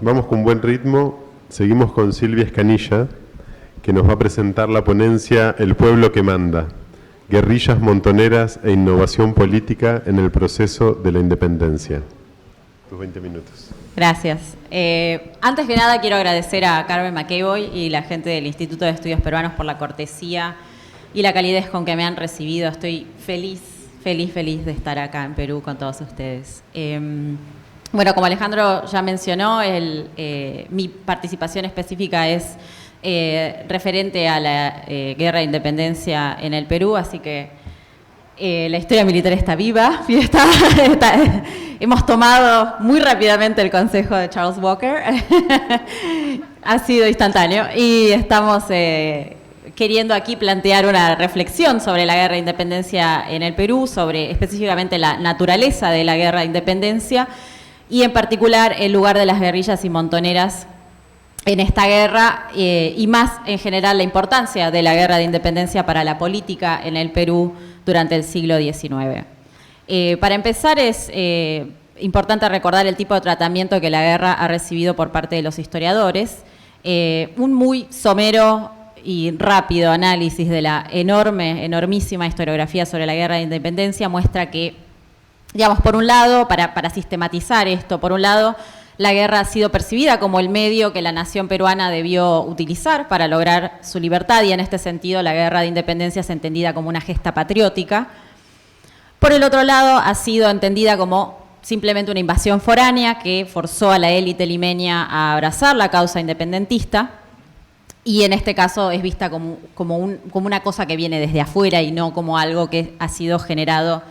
Vamos con buen ritmo, seguimos con Silvia Escanilla, que nos va a presentar la ponencia El pueblo que manda, guerrillas montoneras e innovación política en el proceso de la independencia. Tus 20 minutos. Gracias. Antes que nada quiero agradecer a Carmen McEvoy y la gente del Instituto de Estudios Peruanos por la cortesía y la calidez con que me han recibido. Estoy feliz de estar acá en Perú con todos ustedes. Bueno, como Alejandro ya mencionó, mi participación específica es referente a la guerra de independencia en el Perú, así que la historia militar está viva. Hemos tomado muy rápidamente el consejo de Charles Walker, ha sido instantáneo, y estamos queriendo aquí plantear una reflexión sobre la guerra de independencia en el Perú, sobre específicamente la naturaleza de la guerra de independencia y en particular el lugar de las guerrillas y montoneras en esta guerra y más en general la importancia de la guerra de independencia para la política en el Perú durante el siglo XIX. Para empezar es importante recordar el tipo de tratamiento que la guerra ha recibido por parte de los historiadores. Un muy somero y rápido análisis de la enormísima historiografía sobre la guerra de independencia muestra que, digamos, por un lado, para sistematizar esto, por un lado, la guerra ha sido percibida como el medio que la nación peruana debió utilizar para lograr su libertad y en este sentido la guerra de independencia es entendida como una gesta patriótica. Por el otro lado, ha sido entendida como simplemente una invasión foránea que forzó a la élite limeña a abrazar la causa independentista y en este caso es vista como una cosa que viene desde afuera y no como algo que ha sido generado,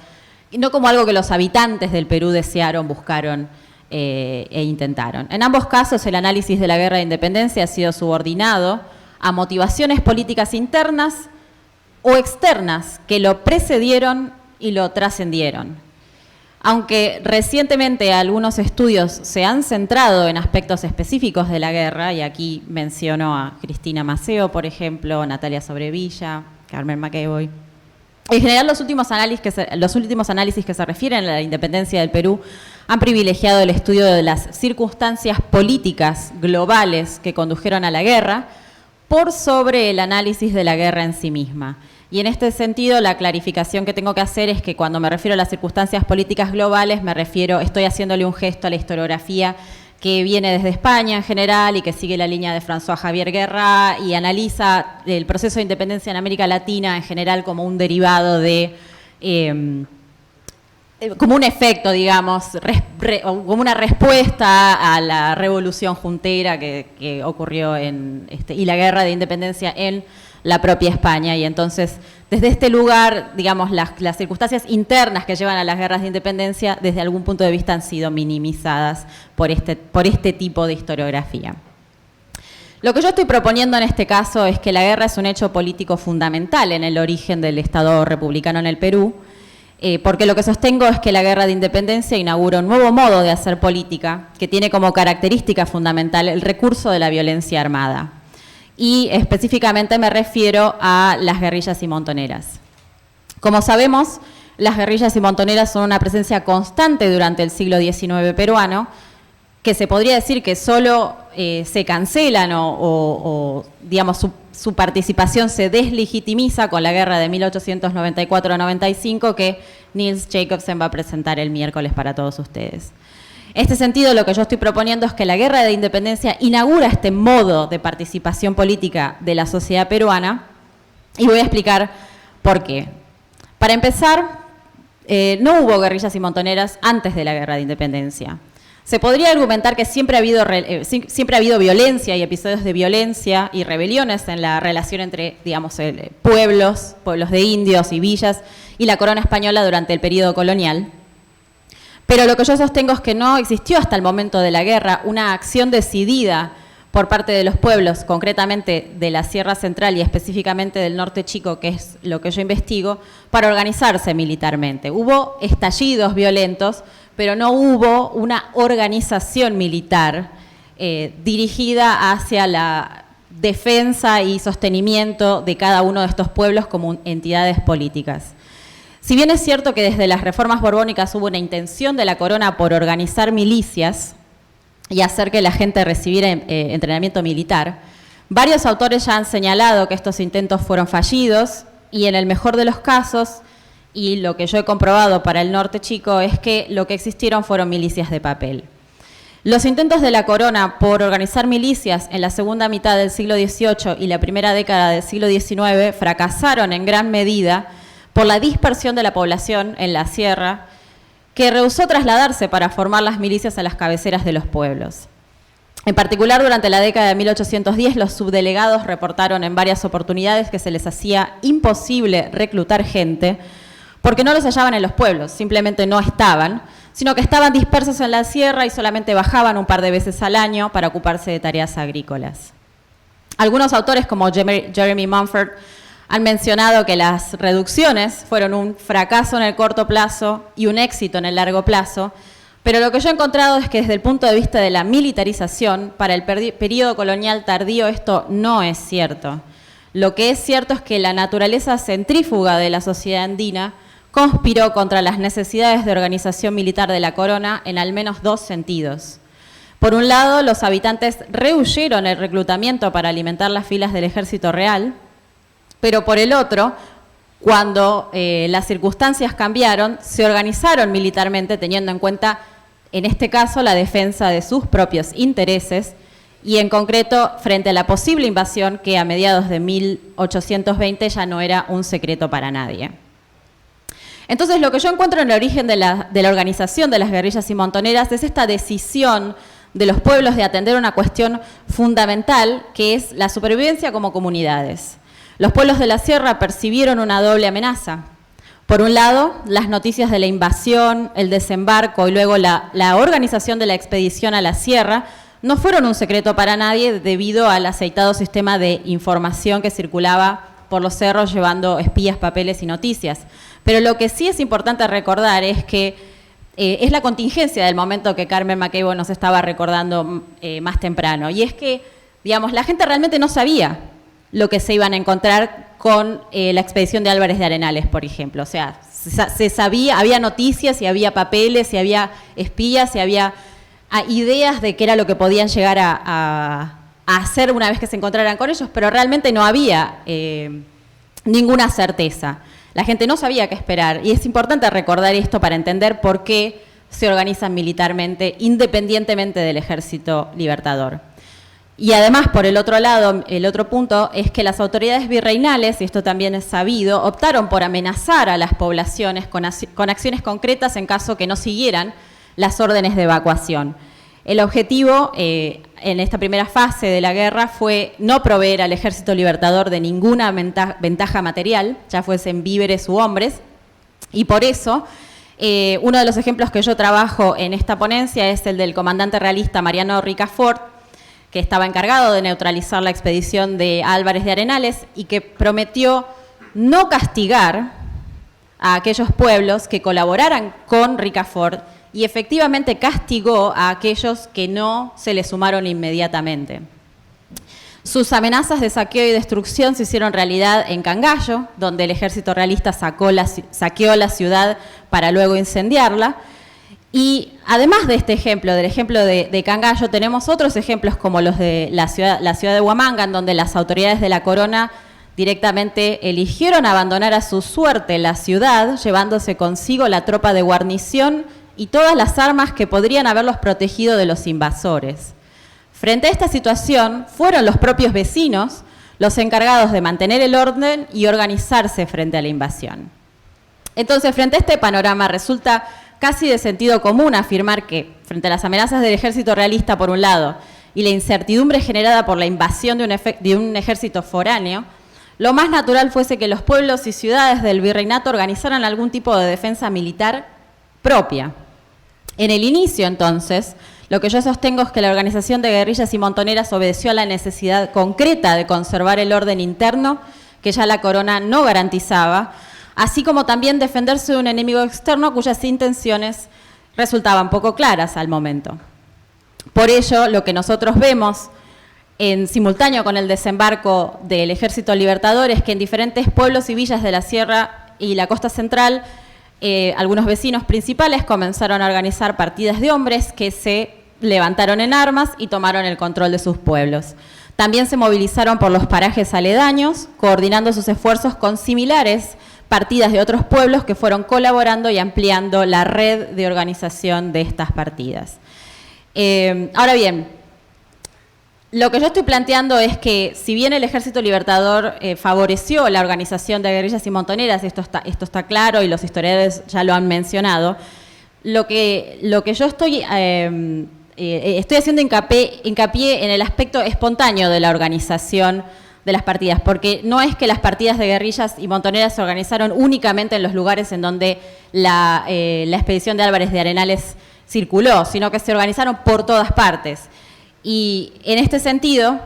y no como algo que los habitantes del Perú desearon, buscaron e intentaron. En ambos casos, el análisis de la guerra de independencia ha sido subordinado a motivaciones políticas internas o externas que lo precedieron y lo trascendieron. Aunque recientemente algunos estudios se han centrado en aspectos específicos de la guerra, y aquí menciono a Cristina Maceo, por ejemplo, Natalia Sobrevilla, Carmen McEvoy. En general, los últimos análisis que se refieren a la independencia del Perú han privilegiado el estudio de las circunstancias políticas globales que condujeron a la guerra por sobre el análisis de la guerra en sí misma. Y en este sentido, la clarificación que tengo que hacer es que cuando me refiero a las circunstancias políticas globales, estoy haciéndole un gesto a la historiografía que viene desde España en general y que sigue la línea de François Javier Guerra y analiza el proceso de independencia en América Latina en general como un derivado de, como un efecto, digamos, como una respuesta a la revolución juntera que ocurrió y la guerra de independencia en la propia España, y entonces desde este lugar, digamos, las circunstancias internas que llevan a las guerras de independencia desde algún punto de vista han sido minimizadas por este tipo de historiografía. Lo que yo estoy proponiendo en este caso es que la guerra es un hecho político fundamental en el origen del Estado republicano en el Perú, porque lo que sostengo es que la guerra de independencia inaugura un nuevo modo de hacer política que tiene como característica fundamental el recurso de la violencia armada. Y específicamente me refiero a las guerrillas y montoneras. Como sabemos, las guerrillas y montoneras son una presencia constante durante el siglo XIX peruano, que se podría decir que solo se cancelan o digamos, su participación se deslegitimiza con la guerra de 1894-95 que Niels Jacobsen va a presentar el miércoles para todos ustedes. En este sentido, lo que yo estoy proponiendo es que la guerra de independencia inaugura este modo de participación política de la sociedad peruana y voy a explicar por qué. Para empezar, no hubo guerrillas y montoneras antes de la guerra de independencia. Se podría argumentar que siempre ha habido violencia y episodios de violencia y rebeliones en la relación entre, digamos, pueblos de indios y villas y la corona española durante el periodo colonial. Pero lo que yo sostengo es que no existió hasta el momento de la guerra una acción decidida por parte de los pueblos, concretamente de la Sierra Central y específicamente del Norte Chico, que es lo que yo investigo, para organizarse militarmente. Hubo estallidos violentos, pero no hubo una organización militar dirigida hacia la defensa y sostenimiento de cada uno de estos pueblos como entidades políticas. Si bien es cierto que desde las reformas borbónicas hubo una intención de la corona por organizar milicias, y hacer que la gente recibiera entrenamiento militar. Varios autores ya han señalado que estos intentos fueron fallidos y en el mejor de los casos, y lo que yo he comprobado para el norte chico, es que lo que existieron fueron milicias de papel. Los intentos de la corona por organizar milicias en la segunda mitad del siglo XVIII y la primera década del siglo XIX fracasaron en gran medida por la dispersión de la población en la sierra, que rehusó trasladarse para formar las milicias a las cabeceras de los pueblos. En particular, durante la década de 1810, los subdelegados reportaron en varias oportunidades que se les hacía imposible reclutar gente porque no los hallaban en los pueblos, simplemente no estaban, sino que estaban dispersos en la sierra y solamente bajaban un par de veces al año para ocuparse de tareas agrícolas. Algunos autores, como Jeremy Mumford, han mencionado que las reducciones fueron un fracaso en el corto plazo y un éxito en el largo plazo, pero lo que yo he encontrado es que desde el punto de vista de la militarización, para el periodo colonial tardío esto no es cierto. Lo que es cierto es que la naturaleza centrífuga de la sociedad andina conspiró contra las necesidades de organización militar de la corona en al menos dos sentidos. Por un lado, los habitantes rehuyeron el reclutamiento para alimentar las filas del ejército real, pero por el otro, cuando las circunstancias cambiaron, se organizaron militarmente teniendo en cuenta, en este caso, la defensa de sus propios intereses y en concreto frente a la posible invasión que a mediados de 1820 ya no era un secreto para nadie. Entonces, lo que yo encuentro en el origen de la organización de las guerrillas y montoneras es esta decisión de los pueblos de atender una cuestión fundamental, que es la supervivencia como comunidades. Los pueblos de la sierra percibieron una doble amenaza. Por un lado, las noticias de la invasión, el desembarco y luego la organización de la expedición a la sierra no fueron un secreto para nadie debido al aceitado sistema de información que circulaba por los cerros llevando espías, papeles y noticias. Pero lo que sí es importante recordar es que es la contingencia del momento que Carmen McEvoy nos estaba recordando más temprano. Y es que, digamos, la gente realmente no sabía lo que se iban a encontrar con la expedición de Álvarez de Arenales, por ejemplo. O sea, se sabía, había noticias y había papeles y había espías y había ideas de qué era lo que podían llegar a hacer una vez que se encontraran con ellos, pero realmente no había ninguna certeza. La gente no sabía qué esperar y es importante recordar esto para entender por qué se organizan militarmente independientemente del Ejército Libertador. Y además, por el otro lado, el otro punto es que las autoridades virreinales, y esto también es sabido, optaron por amenazar a las poblaciones con acciones concretas en caso que no siguieran las órdenes de evacuación. El objetivo en esta primera fase de la guerra fue no proveer al Ejército Libertador de ninguna ventaja material, ya fuesen víveres u hombres, y por eso uno de los ejemplos que yo trabajo en esta ponencia es el del comandante realista Mariano Ricafort, que estaba encargado de neutralizar la expedición de Álvarez de Arenales y que prometió no castigar a aquellos pueblos que colaboraran con Ricafort y efectivamente castigó a aquellos que no se le sumaron inmediatamente. Sus amenazas de saqueo y destrucción se hicieron realidad en Cangallo, donde el ejército realista saqueó la ciudad para luego incendiarla. Y además de este ejemplo, del ejemplo de Cangallo, tenemos otros ejemplos como los de la ciudad de Huamanga, en donde las autoridades de la corona directamente eligieron abandonar a su suerte la ciudad, llevándose consigo la tropa de guarnición y todas las armas que podrían haberlos protegido de los invasores. Frente a esta situación, fueron los propios vecinos los encargados de mantener el orden y organizarse frente a la invasión. Entonces, frente a este panorama, resulta casi de sentido común afirmar que, frente a las amenazas del ejército realista por un lado y la incertidumbre generada por la invasión de un ejército foráneo, lo más natural fuese que los pueblos y ciudades del virreinato organizaran algún tipo de defensa militar propia. En el inicio, entonces, lo que yo sostengo es que la organización de guerrillas y montoneras obedeció a la necesidad concreta de conservar el orden interno que ya la corona no garantizaba, así como también defenderse de un enemigo externo cuyas intenciones resultaban poco claras al momento. Por ello, lo que nosotros vemos en simultáneo con el desembarco del Ejército Libertador es que en diferentes pueblos y villas de la sierra y la costa central, algunos vecinos principales comenzaron a organizar partidas de hombres que se levantaron en armas y tomaron el control de sus pueblos. También se movilizaron por los parajes aledaños, coordinando sus esfuerzos con similares partidas de otros pueblos que fueron colaborando y ampliando la red de organización de estas partidas. Ahora bien, lo que yo estoy planteando es que si bien el Ejército Libertador favoreció la organización de guerrillas y montoneras, esto está claro y los historiadores ya lo han mencionado, lo que yo estoy haciendo hincapié en el aspecto espontáneo de la organización de las partidas, porque no es que las partidas de guerrillas y montoneras se organizaron únicamente en los lugares en donde la expedición de Álvarez de Arenales circuló, sino que se organizaron por todas partes. Y en este sentido,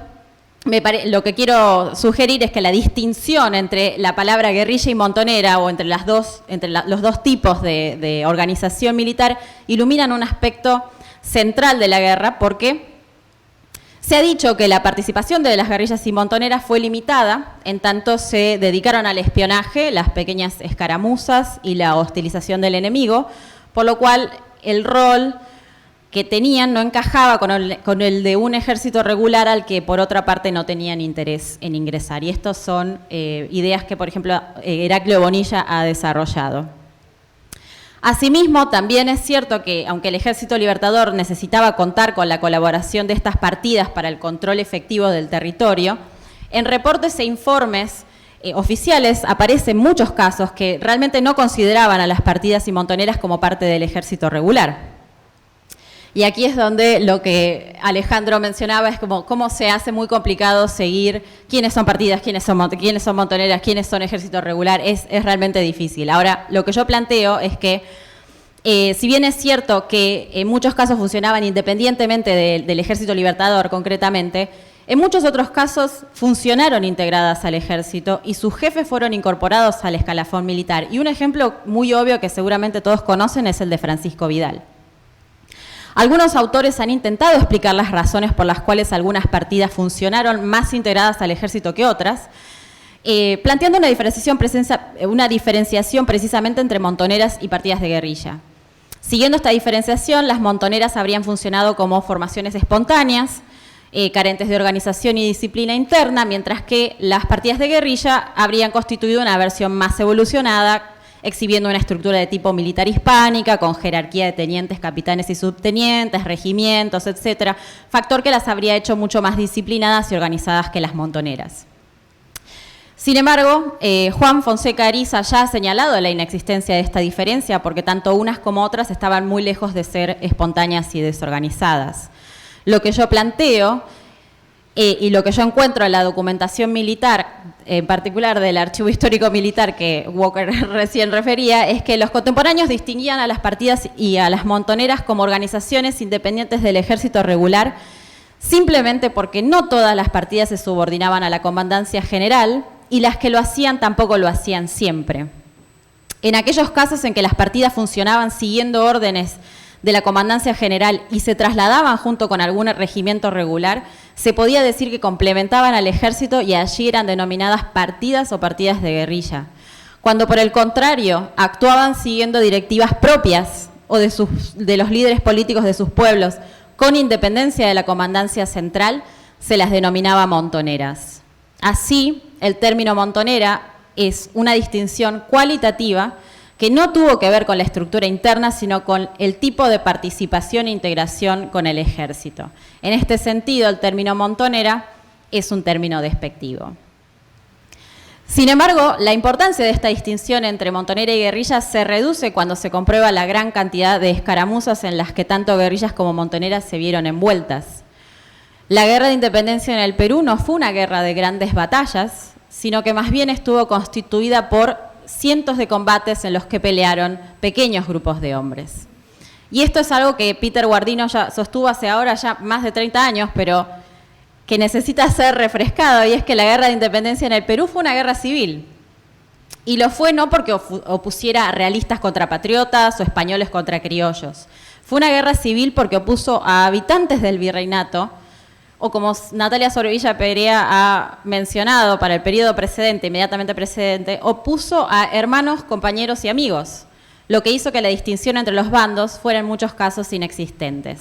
lo que quiero sugerir es que la distinción entre la palabra guerrilla y montonera, o entre los dos tipos de organización militar, iluminan un aspecto central de la guerra, porque se ha dicho que la participación de las guerrillas y montoneras fue limitada, en tanto se dedicaron al espionaje, las pequeñas escaramuzas y la hostilización del enemigo, por lo cual el rol que tenían no encajaba con el de un ejército regular al que por otra parte no tenían interés en ingresar. Y estas son ideas que, por ejemplo, Heraclio Bonilla ha desarrollado. Asimismo, también es cierto que, aunque el Ejército Libertador necesitaba contar con la colaboración de estas partidas para el control efectivo del territorio, en reportes e informes oficiales aparecen muchos casos que realmente no consideraban a las partidas y montoneras como parte del ejército regular. Y aquí es donde lo que Alejandro mencionaba es como cómo se hace muy complicado seguir quiénes son partidas, quiénes son montoneras, quiénes son ejército regular, es realmente difícil. Ahora, lo que yo planteo es que, si bien es cierto que en muchos casos funcionaban independientemente del Ejército Libertador concretamente, en muchos otros casos funcionaron integradas al ejército y sus jefes fueron incorporados al escalafón militar. Y un ejemplo muy obvio que seguramente todos conocen es el de Francisco Vidal. Algunos autores han intentado explicar las razones por las cuales algunas partidas funcionaron más integradas al ejército que otras, planteando una diferenciación precisamente entre montoneras y partidas de guerrilla. Siguiendo esta diferenciación, las montoneras habrían funcionado como formaciones espontáneas, carentes de organización y disciplina interna, mientras que las partidas de guerrilla habrían constituido una versión más evolucionada, exhibiendo una estructura de tipo militar hispánica, con jerarquía de tenientes, capitanes y subtenientes, regimientos, etcétera, factor que las habría hecho mucho más disciplinadas y organizadas que las montoneras. Sin embargo, Juan Fonseca Ariza ya ha señalado la inexistencia de esta diferencia, porque tanto unas como otras estaban muy lejos de ser espontáneas y desorganizadas. Lo que yo planteo y lo que yo encuentro en la documentación militar, en particular del Archivo Histórico Militar que Walker recién refería, es que los contemporáneos distinguían a las partidas y a las montoneras como organizaciones independientes del ejército regular, simplemente porque no todas las partidas se subordinaban a la comandancia general y las que lo hacían tampoco lo hacían siempre. En aquellos casos en que las partidas funcionaban siguiendo órdenes de la comandancia general y se trasladaban junto con algún regimiento regular, se podía decir que complementaban al ejército y allí eran denominadas partidas o partidas de guerrilla. Cuando por el contrario actuaban siguiendo directivas propias o de los líderes políticos de sus pueblos, con independencia de la comandancia central, se las denominaba montoneras. Así, el término montonera es una distinción cualitativa que no tuvo que ver con la estructura interna, sino con el tipo de participación e integración con el ejército. En este sentido, el término montonera es un término despectivo. Sin embargo, la importancia de esta distinción entre montonera y guerrilla se reduce cuando se comprueba la gran cantidad de escaramuzas en las que tanto guerrillas como montoneras se vieron envueltas. La guerra de independencia en el Perú no fue una guerra de grandes batallas, sino que más bien estuvo constituida por cientos de combates en los que pelearon pequeños grupos de hombres. Y esto es algo que Peter Guardino ya sostuvo hace ahora ya más de 30 años, pero que necesita ser refrescado, y es que la guerra de independencia en el Perú fue una guerra civil. Y lo fue no porque opusiera a realistas contra patriotas o españoles contra criollos. Fue una guerra civil porque opuso a habitantes del virreinato, o como Natalia Sobrevilla Perea ha mencionado para el periodo precedente, inmediatamente precedente, opuso a hermanos, compañeros y amigos, lo que hizo que la distinción entre los bandos fuera en muchos casos inexistentes.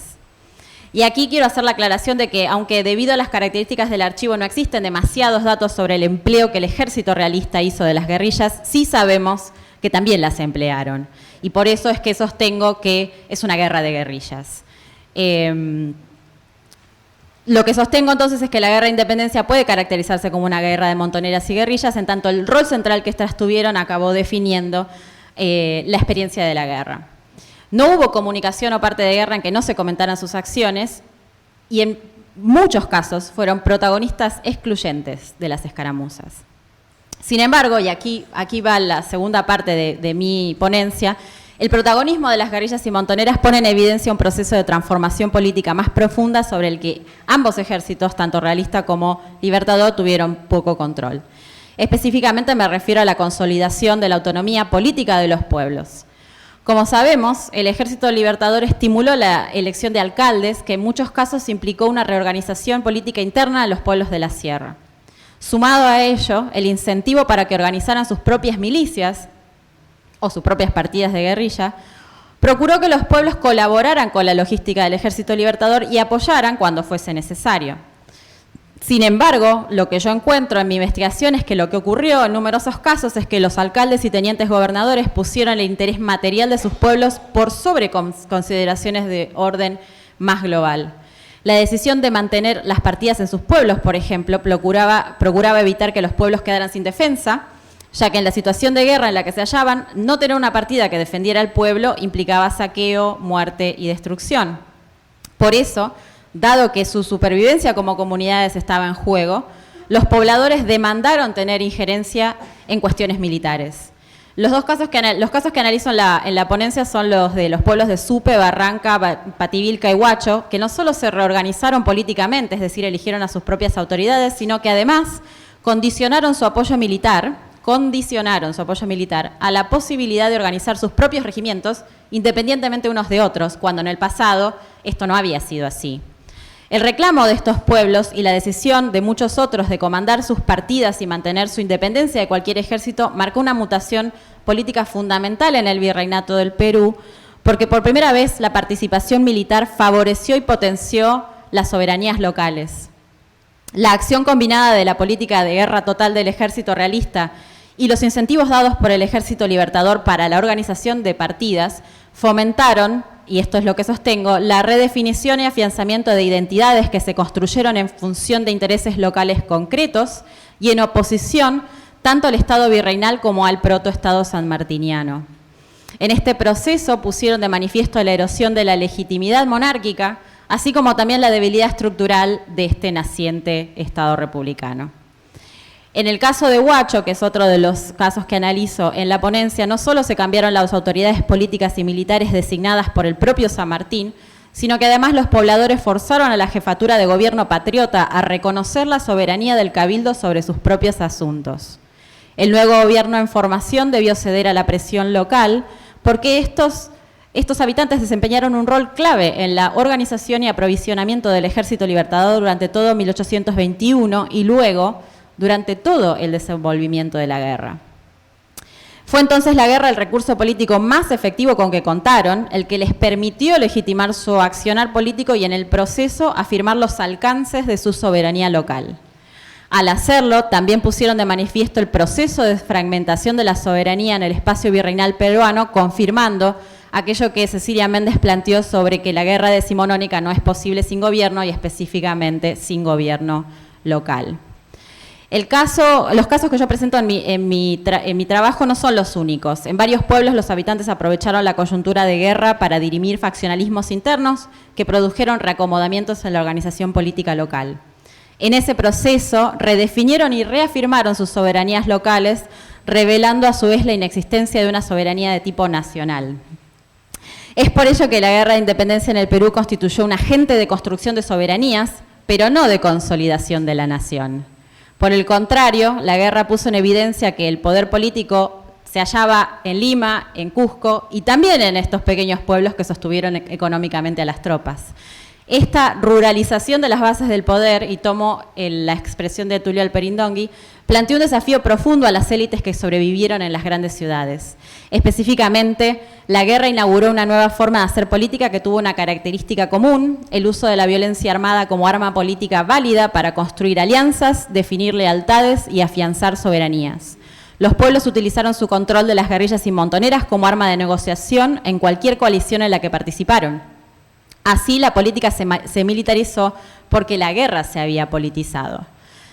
Y aquí quiero hacer la aclaración de que, aunque debido a las características del archivo no existen demasiados datos sobre el empleo que el ejército realista hizo de las guerrillas, sí sabemos que también las emplearon. Y por eso es que sostengo que es una guerra de guerrillas. Lo que sostengo entonces es que la guerra de independencia puede caracterizarse como una guerra de montoneras y guerrillas, en tanto el rol central que estas tuvieron acabó definiendo la experiencia de la guerra. No hubo comunicación o parte de guerra en que no se comentaran sus acciones y en muchos casos fueron protagonistas excluyentes de las escaramuzas. Sin embargo, y aquí va la segunda parte de mi ponencia, el protagonismo de las guerrillas y montoneras pone en evidencia un proceso de transformación política más profunda sobre el que ambos ejércitos, tanto realista como libertador, tuvieron poco control. Específicamente me refiero a la consolidación de la autonomía política de los pueblos. Como sabemos, el Ejército Libertador estimuló la elección de alcaldes, que en muchos casos implicó una reorganización política interna de los pueblos de la sierra. Sumado a ello, el incentivo para que organizaran sus propias milicias o sus propias partidas de guerrilla, procuró que los pueblos colaboraran con la logística del Ejército Libertador y apoyaran cuando fuese necesario. Sin embargo, lo que yo encuentro en mi investigación es que lo que ocurrió en numerosos casos es que los alcaldes y tenientes gobernadores pusieron el interés material de sus pueblos por sobre consideraciones de orden más global. La decisión de mantener las partidas en sus pueblos, por ejemplo, procuraba evitar que los pueblos quedaran sin defensa, ya que en la situación de guerra en la que se hallaban, no tener una partida que defendiera al pueblo implicaba saqueo, muerte y destrucción. Por eso, dado que su supervivencia como comunidades estaba en juego, los pobladores demandaron tener injerencia en cuestiones militares. Los casos que analizo en la ponencia son los de los pueblos de Supe, Barranca, Pativilca y Huacho, que no solo se reorganizaron políticamente, es decir, eligieron a sus propias autoridades, sino que además condicionaron su apoyo militar a la posibilidad de organizar sus propios regimientos independientemente unos de otros, cuando en el pasado esto no había sido así. El reclamo de estos pueblos y la decisión de muchos otros de comandar sus partidas y mantener su independencia de cualquier ejército marcó una mutación política fundamental en el virreinato del Perú, porque por primera vez la participación militar favoreció y potenció las soberanías locales. La acción combinada de la política de guerra total del ejército realista y los incentivos dados por el Ejército Libertador para la organización de partidas fomentaron, y esto es lo que sostengo, la redefinición y afianzamiento de identidades que se construyeron en función de intereses locales concretos y en oposición tanto al Estado virreinal como al protoestado sanmartiniano. En este proceso pusieron de manifiesto la erosión de la legitimidad monárquica, así como también la debilidad estructural de este naciente Estado republicano. En el caso de Huacho, que es otro de los casos que analizo en la ponencia, no solo se cambiaron las autoridades políticas y militares designadas por el propio San Martín, sino que además los pobladores forzaron a la jefatura de gobierno patriota a reconocer la soberanía del cabildo sobre sus propios asuntos. El nuevo gobierno en formación debió ceder a la presión local porque estos habitantes desempeñaron un rol clave en la organización y aprovisionamiento del Ejército Libertador durante todo 1821 y luego durante todo el desenvolvimiento de la guerra. Fue entonces la guerra el recurso político más efectivo con que contaron, el que les permitió legitimar su accionar político y en el proceso afirmar los alcances de su soberanía local. Al hacerlo, también pusieron de manifiesto el proceso de fragmentación de la soberanía en el espacio virreinal peruano, confirmando aquello que Cecilia Méndez planteó sobre que la guerra decimonónica no es posible sin gobierno y específicamente sin gobierno local. Los casos que yo presento en mi trabajo no son los únicos. En varios pueblos los habitantes aprovecharon la coyuntura de guerra para dirimir faccionalismos internos que produjeron reacomodamientos en la organización política local. En ese proceso redefinieron y reafirmaron sus soberanías locales, revelando a su vez la inexistencia de una soberanía de tipo nacional. Es por ello que la guerra de independencia en el Perú constituyó un agente de construcción de soberanías, pero no de consolidación de la nación. Por el contrario, la guerra puso en evidencia que el poder político se hallaba en Lima, en Cusco y también en estos pequeños pueblos que sostuvieron económicamente a las tropas. Esta ruralización de las bases del poder, y tomo la expresión de Tulio Alperindongui, planteó un desafío profundo a las élites que sobrevivieron en las grandes ciudades. Específicamente, la guerra inauguró una nueva forma de hacer política que tuvo una característica común: el uso de la violencia armada como arma política válida para construir alianzas, definir lealtades y afianzar soberanías. Los pueblos utilizaron su control de las guerrillas y montoneras como arma de negociación en cualquier coalición en la que participaron. Así, la política se militarizó porque la guerra se había politizado.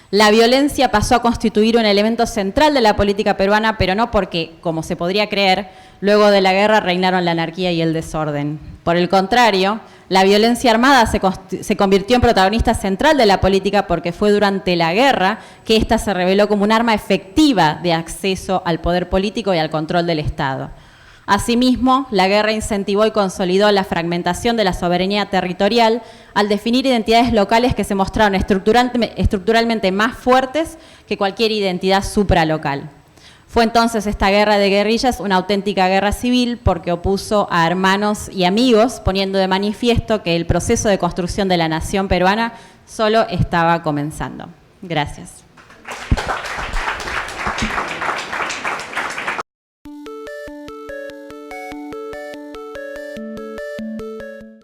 La violencia pasó a constituir un elemento central de la política peruana, pero no porque, como se podría creer, luego de la guerra reinaron la anarquía y el desorden. Por el contrario, la violencia armada se convirtió en protagonista central de la política porque fue durante la guerra que ésta se reveló como un arma efectiva de acceso al poder político y al control del Estado. Asimismo, la guerra incentivó y consolidó la fragmentación de la soberanía territorial al definir identidades locales que se mostraron estructuralmente más fuertes que cualquier identidad supralocal. Fue entonces esta guerra de guerrillas una auténtica guerra civil porque opuso a hermanos y amigos, poniendo de manifiesto que el proceso de construcción de la nación peruana solo estaba comenzando. Gracias.